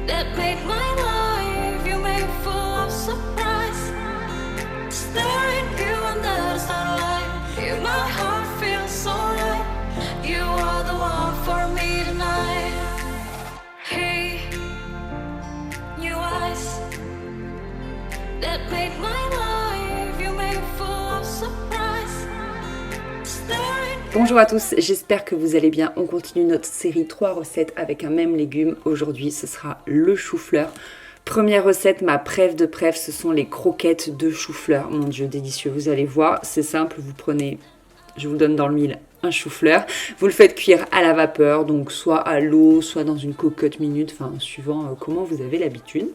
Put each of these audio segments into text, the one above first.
that made my life. You made full of surprise. Staring you under the starlight. You, my heart feels so right. You are the one for me tonight. Hey, new eyes that made my life. You made full of surprise. Staring. Bonjour à tous, j'espère que vous allez bien. On continue notre série 3 recettes avec un même légume. Aujourd'hui, ce sera le chou-fleur. Première recette, ma préf de préf, ce sont les croquettes de chou-fleur. Mon Dieu, délicieux, vous allez voir, c'est simple, vous prenez, je vous donne dans le mille, un chou-fleur. Vous le faites cuire à la vapeur, donc soit à l'eau, soit dans une cocotte minute, enfin suivant comment vous avez l'habitude.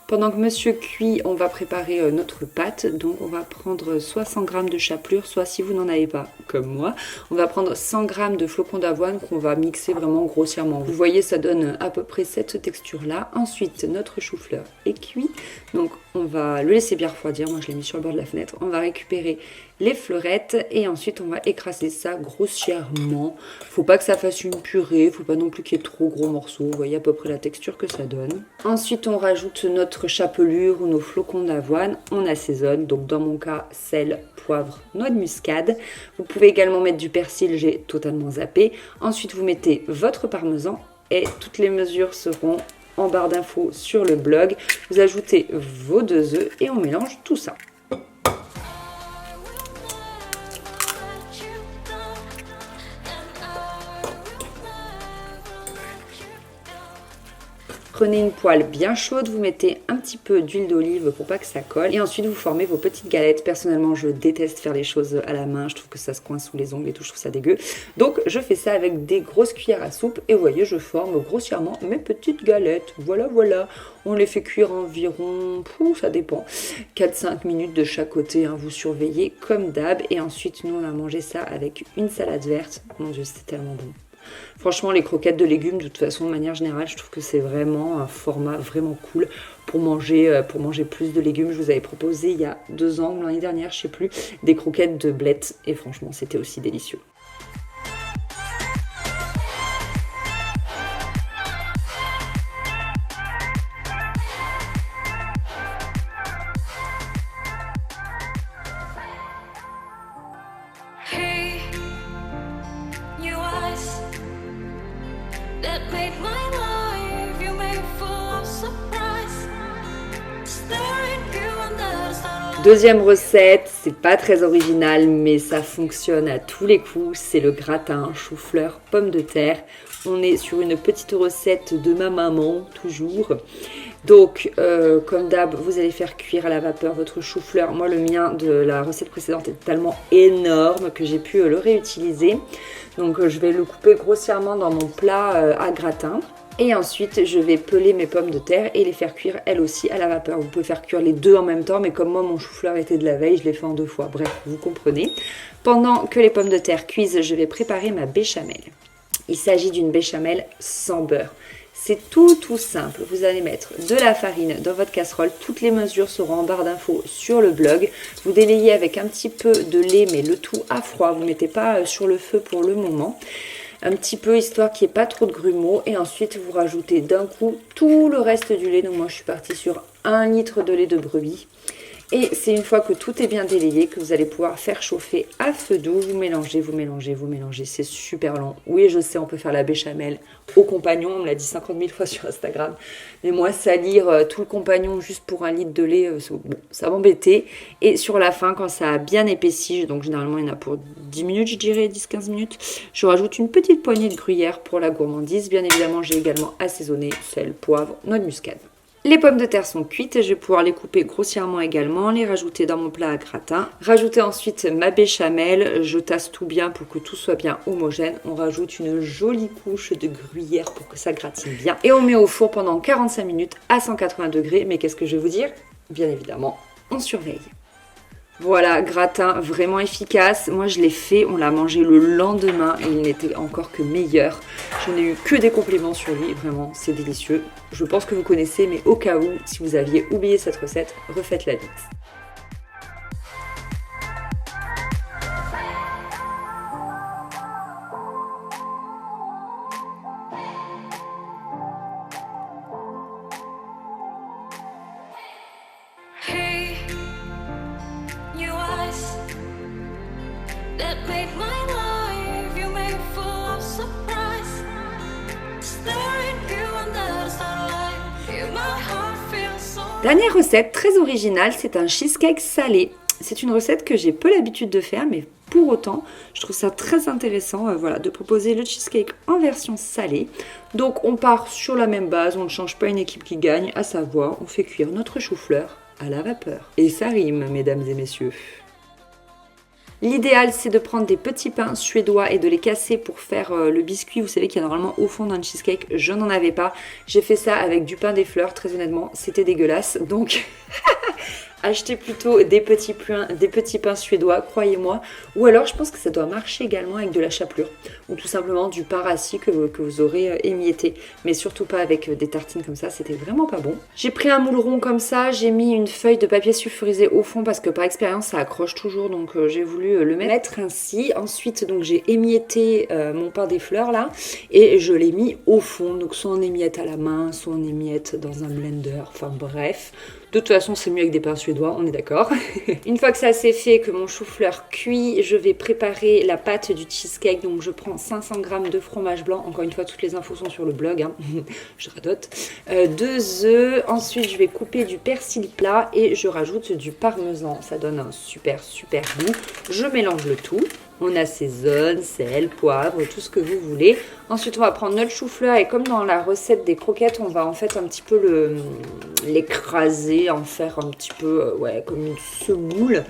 Pendant que monsieur cuit, on va préparer notre pâte. Donc on va prendre soit 100 g de chapelure, soit si vous n'en avez pas, comme moi, on va prendre 100 g de flocons d'avoine qu'on va mixer vraiment grossièrement. Vous voyez, ça donne à peu près cette texture-là. Ensuite, notre chou-fleur est cuit. Donc on va le laisser bien refroidir. Moi, je l'ai mis sur le bord de la fenêtre. On va récupérer les fleurettes et ensuite on va écraser ça grossièrement. Faut pas que ça fasse une purée, faut pas non plus qu'il y ait trop gros morceaux. Vous voyez à peu près la texture que ça donne. Ensuite, on rajoute notre chapelure ou nos flocons d'avoine. On assaisonne. Donc dans mon cas, sel, poivre, noix de muscade. Vous pouvez également mettre du persil, j'ai totalement zappé. Ensuite, vous mettez votre parmesan et toutes les mesures seront en barre d'infos sur le blog. Vous ajoutez vos 2 œufs et on mélange tout ça. Prenez une poêle bien chaude, vous mettez un petit peu d'huile d'olive pour pas que ça colle et ensuite vous formez vos petites galettes. Personnellement, je déteste faire les choses à la main, je trouve que ça se coince sous les ongles et tout, je trouve ça dégueu. Donc je fais ça avec des grosses cuillères à soupe et vous voyez, je forme grossièrement mes petites galettes. Voilà, voilà. On les fait cuire environ, ça dépend, 4-5 minutes de chaque côté, hein, vous surveillez comme d'hab. Et ensuite, nous on a mangé ça avec une salade verte. Mon Dieu, c'était tellement bon. Franchement, les croquettes de légumes, de toute façon, de manière générale, je trouve que c'est vraiment un format vraiment cool pour manger plus de légumes. Je vous avais proposé il y a 2 ans, l'année dernière, je sais plus, des croquettes de blettes. Et franchement, c'était aussi délicieux. Deuxième recette, c'est pas très original, mais ça fonctionne à tous les coups, c'est le gratin chou-fleur pomme de terre. On est sur une petite recette de ma maman, toujours. Donc, comme d'hab, vous allez faire cuire à la vapeur votre chou-fleur. Moi, le mien de la recette précédente est tellement énorme que j'ai pu le réutiliser. Donc, je vais le couper grossièrement dans mon plat à gratin. Et ensuite, je vais peler mes pommes de terre et les faire cuire elles aussi à la vapeur. Vous pouvez faire cuire les deux en même temps, mais comme moi, mon chou-fleur était de la veille, je l'ai fait en 2 fois. Bref, vous comprenez. Pendant que les pommes de terre cuisent, je vais préparer ma béchamel. Il s'agit d'une béchamel sans beurre. C'est tout simple. Vous allez mettre de la farine dans votre casserole. Toutes les mesures seront en barre d'infos sur le blog. Vous délayez avec un petit peu de lait, mais le tout à froid. Vous ne mettez pas sur le feu pour le moment. Un petit peu histoire qu'il n'y ait pas trop de grumeaux. Et ensuite, vous rajoutez d'un coup tout le reste du lait. Donc moi, je suis partie sur 1 litre de lait de brebis. Et c'est une fois que tout est bien délayé que vous allez pouvoir faire chauffer à feu doux. Vous mélangez, vous mélangez, vous mélangez. C'est super long. Oui, je sais, on peut faire la béchamel au compagnon. On me l'a dit 50 000 fois sur Instagram. Mais moi, salir tout le compagnon juste pour 1 litre de lait, bon, ça m'embêtait. Et sur la fin, quand ça a bien épaissi, donc généralement il y en a pour 10 minutes, je dirais, 10-15 minutes, je rajoute une petite poignée de gruyère pour la gourmandise. Bien évidemment, j'ai également assaisonné sel, poivre, noix de muscade. Les pommes de terre sont cuites et je vais pouvoir les couper grossièrement également, les rajouter dans mon plat à gratin. Rajouter ensuite ma béchamel, je tasse tout bien pour que tout soit bien homogène. On rajoute une jolie couche de gruyère pour que ça gratine bien. Et on met au four pendant 45 minutes à 180 degrés. Mais qu'est-ce que je vais vous dire? Bien évidemment, on surveille. Voilà, gratin vraiment efficace. Moi, je l'ai fait, on l'a mangé le lendemain et il n'était encore que meilleur. Je n'ai eu que des compliments sur lui, vraiment, c'est délicieux. Je pense que vous connaissez, mais au cas où, si vous aviez oublié cette recette, refaites-la vite. that made my life. You made full of surprise. Staring you under the starlight. You, my heart feels so. Dernière recette très originale, c'est un cheesecake salé. C'est une recette que j'ai peu l'habitude de faire, mais pour autant, je trouve ça très intéressant voilà, de proposer le cheesecake en version salée. Donc on part sur la même base, on ne change pas une équipe qui gagne, à savoir, on fait cuire notre chou-fleur à la vapeur. Et ça rime, mesdames et messieurs. L'idéal, c'est de prendre des petits pains suédois et de les casser pour faire le biscuit. Vous savez qu'il y a normalement au fond d'un cheesecake. Je n'en avais pas. J'ai fait ça avec du pain des fleurs. Très honnêtement, c'était dégueulasse. Donc, achetez plutôt des petits pains suédois, croyez-moi. Ou alors, je pense que ça doit marcher également avec de la chapelure. Ou tout simplement du pain rassis que vous aurez émietté. Mais surtout pas avec des tartines comme ça. C'était vraiment pas bon. J'ai pris un moule rond comme ça. J'ai mis une feuille de papier sulfurisé au fond parce que par expérience, ça accroche toujours. Donc, j'ai voulu le mettre ainsi. Ensuite, donc j'ai émietté mon pain des fleurs là et je l'ai mis au fond. Donc soit on émiette à la main, soit on émiette dans un blender. Enfin bref, de toute façon c'est mieux avec des pains suédois, on est d'accord. Une fois que ça c'est fait, que mon chou-fleur cuit, je vais préparer la pâte du cheesecake. Donc je prends 500 g de fromage blanc. Encore une fois, toutes les infos sont sur le blog, hein. Je radote. 2 œufs. Ensuite, je vais couper du persil plat et je rajoute du parmesan. Ça donne un super goût. Je mélange le tout. On assaisonne, sel, poivre, tout ce que vous voulez. Ensuite, on va prendre notre chou-fleur et comme dans la recette des croquettes, on va en fait un petit peu l'écraser, en faire un petit peu comme une semoule.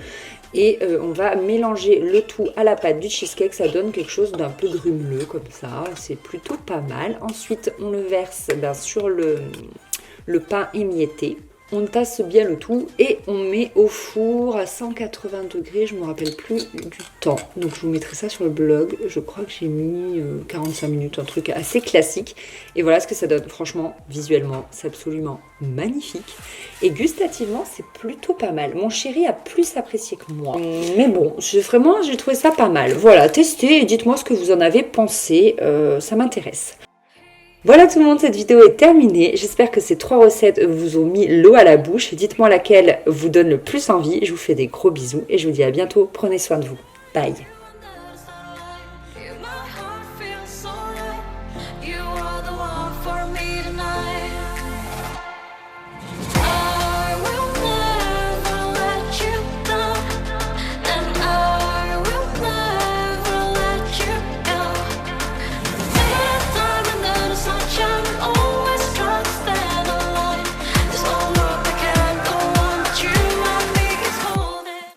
Et on va mélanger le tout à la pâte du cheesecake. Ça donne quelque chose d'un peu grumeleux comme ça. C'est plutôt pas mal. Ensuite, on le verse sur le pain émietté. On tasse bien le tout et on met au four à 180 degrés, je ne me rappelle plus du temps. Donc je vous mettrai ça sur le blog, je crois que j'ai mis 45 minutes, un truc assez classique. Et voilà ce que ça donne, franchement, visuellement, c'est absolument magnifique. Et gustativement, c'est plutôt pas mal. Mon chéri a plus apprécié que moi. Mais bon, j'ai trouvé ça pas mal. Voilà, testez et dites-moi ce que vous en avez pensé, ça m'intéresse. Voilà tout le monde, cette vidéo est terminée. J'espère que ces 3 recettes vous ont mis l'eau à la bouche. Dites-moi laquelle vous donne le plus envie. Je vous fais des gros bisous et je vous dis à bientôt. Prenez soin de vous. Bye.